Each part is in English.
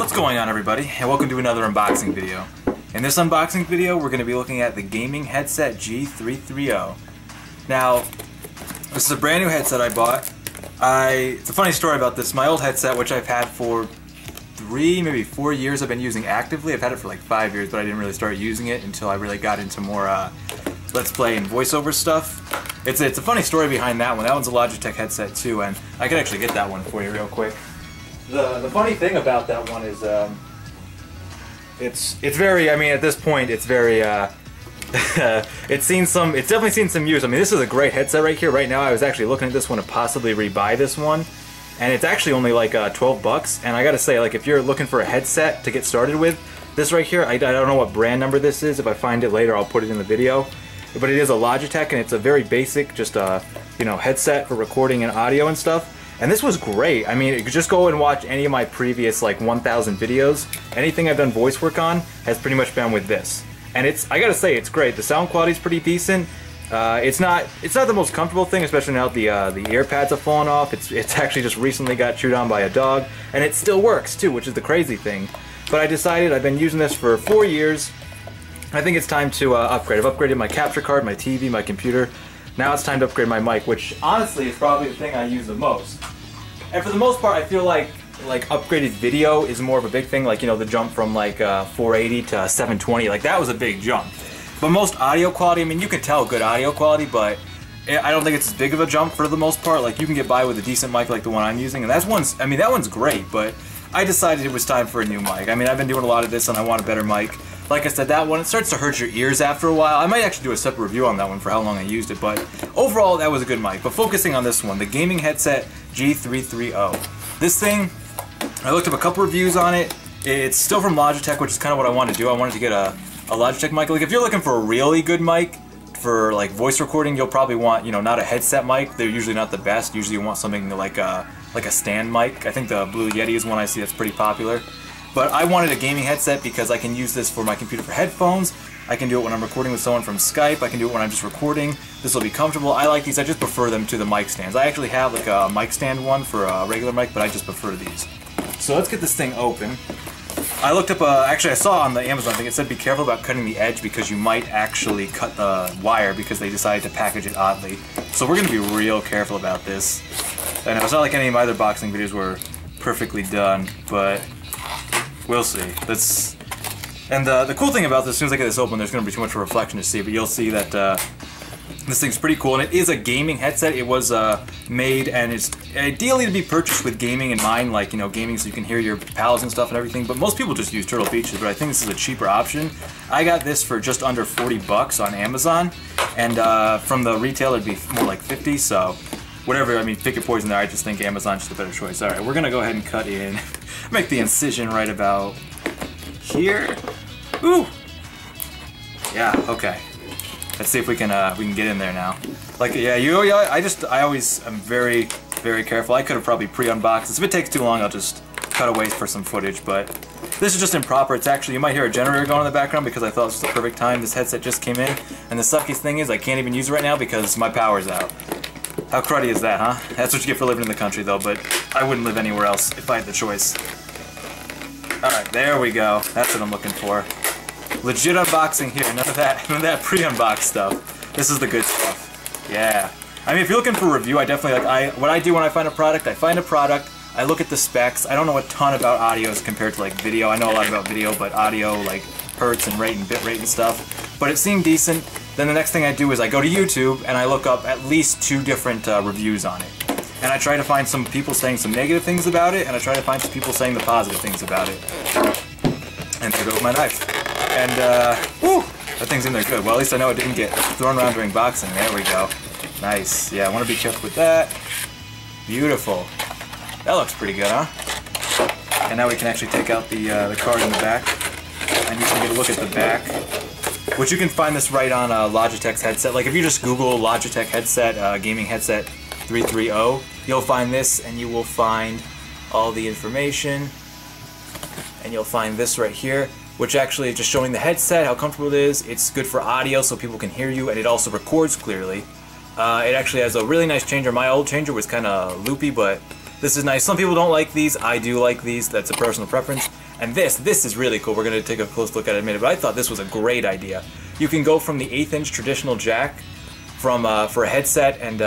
What's going on, everybody, and welcome to another unboxing video. In this unboxing video, we're going to be looking at the gaming headset G330. Now, this is a brand new headset I bought. It's a funny story about this. My old headset, which I've had for 3, maybe 4 years, I've been using actively. I've had it for like 5 years, but I didn't really start using it until I really got into more Let's Play and voiceover stuff. It's a funny story behind that one. That one's a Logitech headset too, and I could actually get that one for you real quick. The funny thing about that one is it's very, I mean, at this point it's very it's definitely seen some use. I mean, this is a great headset right here. Right now I was actually looking at this one to possibly rebuy this one, and it's actually only like 12 bucks. And I gotta say, like, if you're looking for a headset to get started with, this right here, I don't know what brand number this is. If I find it later, I'll put it in the video. But it is a Logitech, and it's a very basic, just you know, headset for recording and audio and stuff. And this was great. I mean, you could just go and watch any of my previous like 1,000 videos. Anything I've done voice work on has pretty much been with this. And I gotta say, it's great. The sound quality is pretty decent. It's not the most comfortable thing, especially now the ear pads have fallen off. It's actually just recently got chewed on by a dog, and it still works too, which is the crazy thing. But I decided, I've been using this for 4 years. I think it's time to upgrade. I've upgraded my capture card, my TV, my computer. Now it's time to upgrade my mic, which honestly is probably the thing I use the most. And for the most part, I feel like upgraded video is more of a big thing. Like, you know, the jump from like 480 to 720, like that was a big jump. But most audio quality, I mean, you can tell good audio quality, but I don't think it's as big of a jump for the most part. Like, you can get by with a decent mic like the one I'm using, and that one's great. But I decided it was time for a new mic. I mean, I've been doing a lot of this, and I want a better mic. Like I said, that one, it starts to hurt your ears after a while. I might actually do a separate review on that one for how long I used it, but overall, that was a good mic. But focusing on this one, the gaming headset G330. This thing, I looked up a couple reviews on it. It's still from Logitech, which is kind of what I wanted to do. I wanted to get a Logitech mic. Like, if you're looking for a really good mic for like voice recording, you'll probably want, you know, not a headset mic. They're usually not the best. Usually you want something like a stand mic. I think the Blue Yeti is one I see that's pretty popular. But I wanted a gaming headset because I can use this for my computer for headphones. I can do it when I'm recording with someone from Skype. I can do it when I'm just recording. This will be comfortable. I like these. I just prefer them to the mic stands. I actually have like a mic stand one for a regular mic, but I just prefer these. So let's get this thing open. I looked up, actually I saw on the Amazon thing, it said be careful about cutting the edge because you might actually cut the wire because they decided to package it oddly. So we're going to be real careful about this. I know it's not like any of my other boxing videos were perfectly done, but we'll see. And the cool thing about this, as soon as I get this open, there's going to be too much reflection to see, but you'll see that this thing's pretty cool, and it is a gaming headset. It was made, and it's ideally to be purchased with gaming in mind, like, you know, gaming so you can hear your pals and stuff and everything, but most people just use Turtle Beaches, but I think this is a cheaper option. I got this for just under 40 bucks on Amazon, and from the retailer it'd be more like 50, so whatever, I mean, pick your poison there. I just think Amazon's just a better choice. Alright, we're gonna go ahead and cut in, make the incision right about here. Ooh! Yeah, okay. Let's see if we can get in there now. Like, yeah, I always am very, very careful. I could have probably pre-unboxed this. If it takes too long, I'll just cut away for some footage, but this is just improper. It's actually, you might hear a generator going in the background because I thought this was the perfect time. This headset just came in, and the suckiest thing is I can't even use it right now because my power's out. How cruddy is that, huh? That's what you get for living in the country, though, but I wouldn't live anywhere else if I had the choice. Alright, there we go. That's what I'm looking for. Legit unboxing here, none of that pre-unboxed stuff. This is the good stuff. Yeah. I mean, if you're looking for a review, I definitely, like, what I do when I find a product, I look at the specs. I don't know a ton about audios compared to, like, video. I know a lot about video, but audio, like, hertz and rate and bit rate and stuff. But it seemed decent. Then the next thing I do is I go to YouTube and I look up at least 2 different reviews on it. And I try to find some people saying some negative things about it, and I try to find some people saying the positive things about it. And there goes my knife. And, whew, that thing's in there good. Well, at least I know it didn't get thrown around during boxing. There we go. Nice. Yeah, I want to be careful with that. Beautiful. That looks pretty good, huh? And now we can actually take out the card in the back. And you can get a look at the back. Which you can find this right on Logitech's headset. Like, if you just Google Logitech headset, gaming headset 330, you'll find this, and you will find all the information. And you'll find this right here, which actually is just showing the headset, how comfortable it is. It's good for audio so people can hear you, and it also records clearly. It actually has a really nice changer. My old changer was kind of loopy, but This is nice. Some people don't like these. I do like these. That's a personal preference. And this is really cool. We're going to take a close look at it in a minute, but I thought this was a great idea. You can go from the 1/8" traditional jack from for a headset and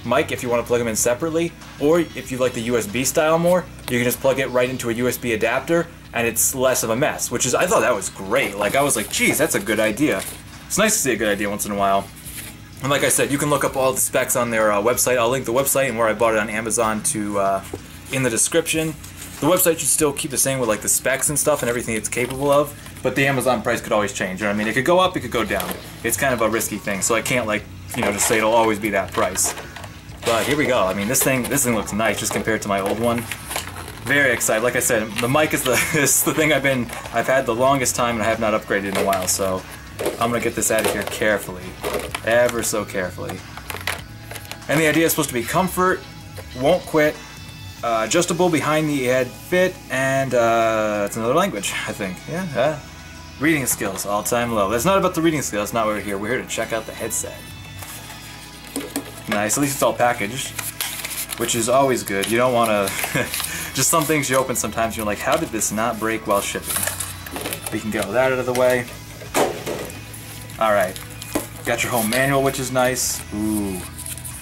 mic if you want to plug them in separately, or if you like the USB style more, you can just plug it right into a USB adapter, and it's less of a mess, which is, I thought that was great. Like, I was like, geez, that's a good idea. It's nice to see a good idea once in a while. And like I said, you can look up all the specs on their website. I'll link the website and where I bought it on Amazon to in the description. The website should still keep the same with like the specs and stuff and everything it's capable of, but the Amazon price could always change. You know what I mean? It could go up, it could go down. It's kind of a risky thing, so I can't, like, you know, just say it'll always be that price. But here we go. I mean, this thing looks nice just compared to my old one. Very excited. Like I said, the mic is the thing I've had the longest time, and I have not upgraded in a while. So I'm gonna get this out of here carefully, ever so carefully. And the idea is supposed to be comfort, won't quit, adjustable behind the head fit, and it's another language, I think. Yeah. Reading skills, all-time low. That's not about the reading skills. That's not why we're here. We're here to check out the headset. Nice. At least it's all packaged, which is always good. You don't want to... Just some things you open sometimes, you're like, how did this not break while shipping? We can get that out of the way. Alright. Got your home manual, which is nice. Ooh.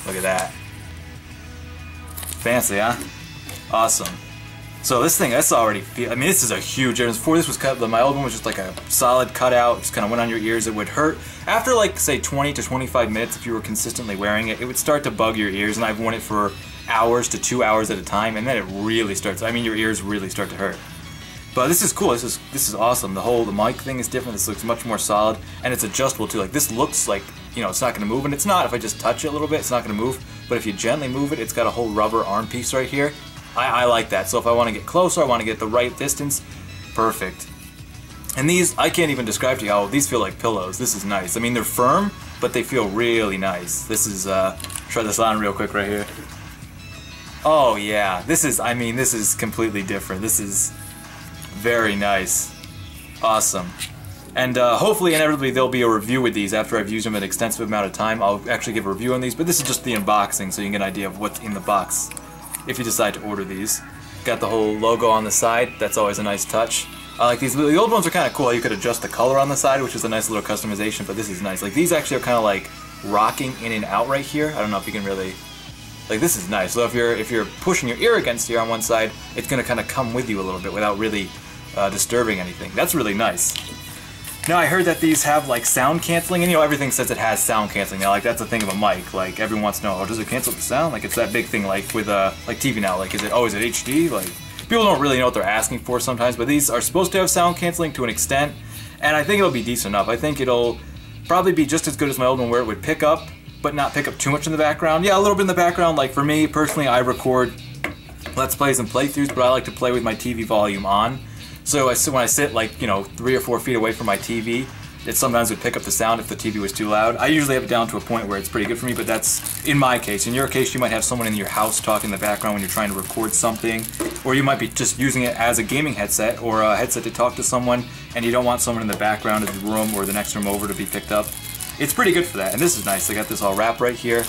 Look at that. Fancy, huh? Awesome. So this thing, that's already... I mean, this is a huge difference. Before this was cut, my old one was just like a solid cutout. Just kind of went on your ears. It would hurt. After like, say, 20 to 25 minutes, if you were consistently wearing it, it would start to bug your ears. And I've worn it for hours to 2 hours at a time, and then it really starts... I mean, your ears really start to hurt. But this is cool. This is awesome. The mic thing is different. This looks much more solid, and it's adjustable too. Like, this looks like, you know, it's not going to move, and it's not. If I just touch it a little bit, it's not going to move. But if you gently move it, it's got a whole rubber arm piece right here. I like that. So if I want to get closer, I want to get the right distance, perfect. And these, I can't even describe to you how these feel like pillows. This is nice. I mean, they're firm, but they feel really nice. This is, try this on real quick right here. Oh yeah, this is completely different. This is very nice. Awesome. And hopefully, inevitably, there'll be a review with these after I've used them an extensive amount of time. I'll actually give a review on these, but this is just the unboxing, so you can get an idea of what's in the box if you decide to order these. Got the whole logo on the side. That's always a nice touch. I like these. The old ones are kind of cool. You could adjust the color on the side, which is a nice little customization, but this is nice. Like, these actually are kind of like rocking in and out right here. I don't know if you can really... Like, this is nice. So if you're pushing your ear against here on one side, it's going to kind of come with you a little bit without really disturbing anything. That's really nice. Now, I heard that these have, like, sound canceling, and, you know, everything says it has sound canceling now. Like, that's the thing of a mic. Like, everyone wants to know, oh, does it cancel the sound? Like, it's that big thing, like, with, like, TV now. Like, is it HD? Like, people don't really know what they're asking for sometimes, but these are supposed to have sound canceling to an extent, and I think it'll be decent enough. I think it'll probably be just as good as my old one, where it would pick up, but not pick up too much in the background. Yeah, a little bit in the background. Like, for me, personally, I record Let's Plays and playthroughs, but I like to play with my TV volume on. So when I sit, like, you know, 3 or 4 feet away from my TV, it sometimes would pick up the sound if the TV was too loud. I usually have it down to a point where it's pretty good for me, but that's in my case. In your case, you might have someone in your house talking in the background when you're trying to record something, or you might be just using it as a gaming headset or a headset to talk to someone, and you don't want someone in the background of the room or the next room over to be picked up. It's pretty good for that, and this is nice. I got this all wrapped right here.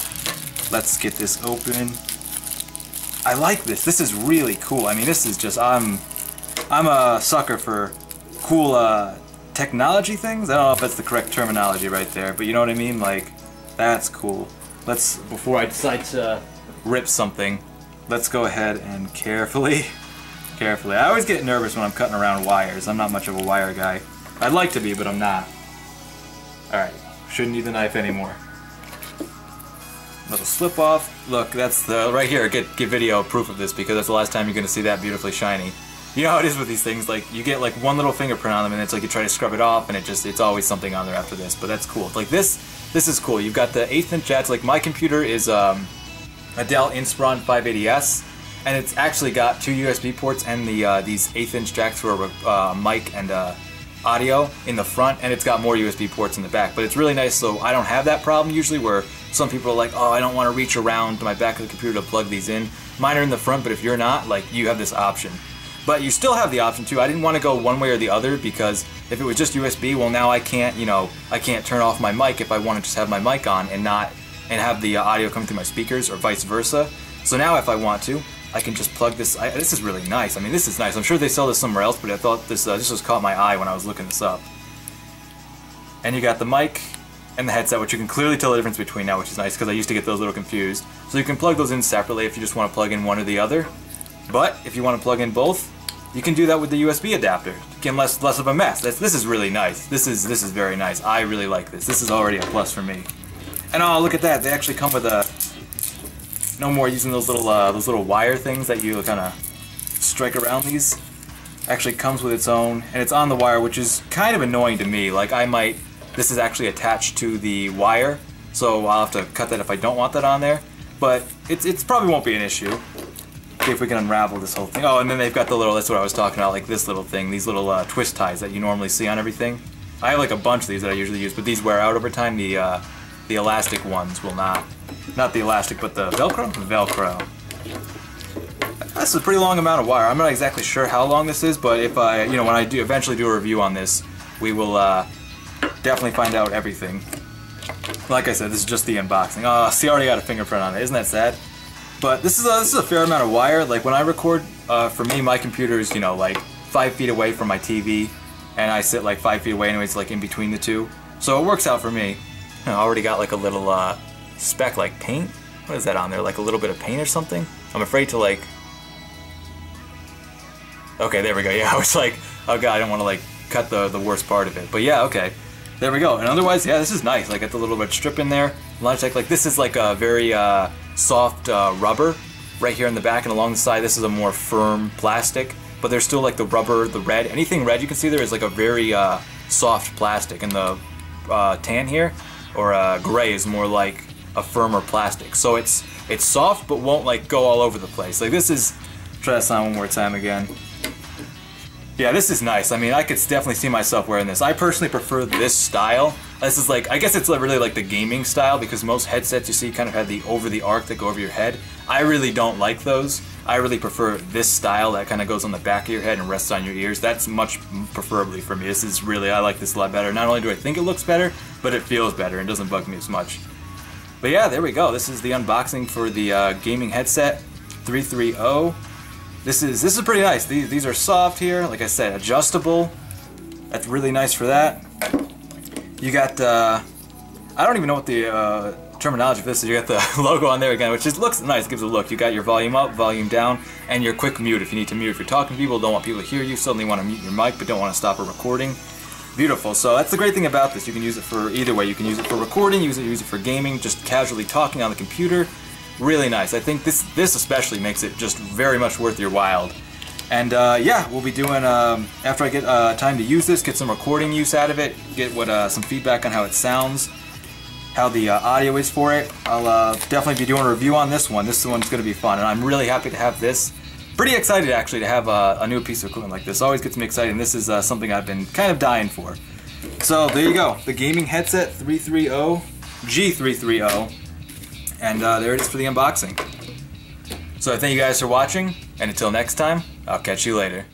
Let's get this open. I like this. This is really cool. I mean, this is just... I'm a sucker for cool technology things. I don't know if that's the correct terminology right there, but you know what I mean? Like, that's cool. Before I decide to rip something, let's go ahead and carefully. I always get nervous when I'm cutting around wires. I'm not much of a wire guy. I'd like to be, but I'm not. Alright, shouldn't need the knife anymore. Little slip off. Look, that's the right here. Get video proof of this, because that's the last time you're going to see that beautifully shiny. You know how it is with these things, like, you get like one little fingerprint on them and it's like you try to scrub it off and it's always something on there after this, but that's cool. Like this is cool. You've got the 1/8" jacks. Like, my computer is a Dell Inspiron 580S, and it's actually got 2 USB ports and these 1/8" jacks for mic and audio in the front, and it's got more USB ports in the back, but it's really nice. So I don't have that problem usually, where some people are like, oh, I don't want to reach around to my back of the computer to plug these in. Mine are in the front, but if you're not, like, you have this option. But you still have the option too. I didn't want to go one way or the other, because if it was just USB, well, now I can't, you know, I can't turn off my mic if I want to just have my mic on and have the audio coming through my speakers, or vice versa. So now if I want to, I can just plug this. This is really nice. I mean, this is nice. I'm sure they sell this somewhere else, but I thought this just caught my eye when I was looking this up. And you got the mic and the headset, which you can clearly tell the difference between now, which is nice because I used to get those a little confused. So you can plug those in separately if you just want to plug in one or the other. But if you want to plug in both, you can do that with the USB adapter. Again, less of a mess. This is really nice. This is very nice. I really like this. This is already a plus for me. And oh, look at that! They actually come with a. No more using those little wire things that you kind of strike around these. Actually comes with its own, and it's on the wire, which is kind of annoying to me. Like this is actually attached to the wire, so I'll have to cut that if I don't want that on there. But it's probably won't be an issue. See if we can unravel this whole thing. Oh, and then they've got the little, that's what I was talking about, like this little thing, these little twist ties that you normally see on everything. I have like a bunch of these that I usually use, but these wear out over time. The elastic ones will not. Not the elastic, but the Velcro? Velcro. That's a pretty long amount of wire. I'm not exactly sure how long this is, but if I, when I do eventually do a review on this, we will definitely find out everything. Like I said, this is just the unboxing. Oh, see, I already got a fingerprint on it. Isn't that sad? But this is a fair amount of wire. Like when I record, for me, my computer is, like 5 feet away from my TV, and I sit like 5 feet away anyways, like in between the two. So it works out for me. I already got like a little speck, like paint. What is that on there? Like a little bit of paint or something? I'm afraid to like... Okay, there we go. Yeah, I was like, oh god, I don't want to like cut the worst part of it. But yeah, okay. There we go. And otherwise, yeah, this is nice. Like, got the little bit strip in there. Logitech, like this is like a very soft rubber right here in the back, and along the side this is a more firm plastic, but there's still like the rubber, the red, anything red you can see there is like a very soft plastic, and the tan here, or gray, is more like a firmer plastic. So it's soft but won't like go all over the place. Like this is, try that sound one more time again. Yeah, this is nice. I mean, I could definitely see myself wearing this. I personally prefer this style. This is like, I guess it's really like the gaming style, because most headsets you see kind of have the over the arc that go over your head. I really don't like those. I really prefer this style that kind of goes on the back of your head and rests on your ears. That's much preferably for me. This is really, I like this a lot better. Not only do I think it looks better, but it feels better and doesn't bug me as much. But yeah, there we go. This is the unboxing for the gaming headset 330. This is pretty nice. These are soft here, like I said, adjustable. That's really nice for that. You got, I don't even know what the terminology for this is. You got the logo on there again, which just looks nice, gives a look. You got your volume up, volume down, and your quick mute if you need to mute. If you're talking to people, don't want people to hear you, suddenly want to mute your mic, but don't want to stop a recording. Beautiful. So that's the great thing about this. You can use it for either way. You can use it for recording, use it for gaming, just casually talking on the computer. Really nice. I think this especially makes it just very much worth your while. And yeah, we'll be doing, after I get time to use this, get some recording use out of it, get some feedback on how it sounds, how the audio is for it. I'll definitely be doing a review on this one. This one's going to be fun, and I'm really happy to have this. Pretty excited actually to have a new piece of equipment like this. Always gets me excited, and this is something I've been kind of dying for. So there you go, the gaming headset 330, G330. And there it is for the unboxing. So I thank you guys for watching, and until next time, I'll catch you later.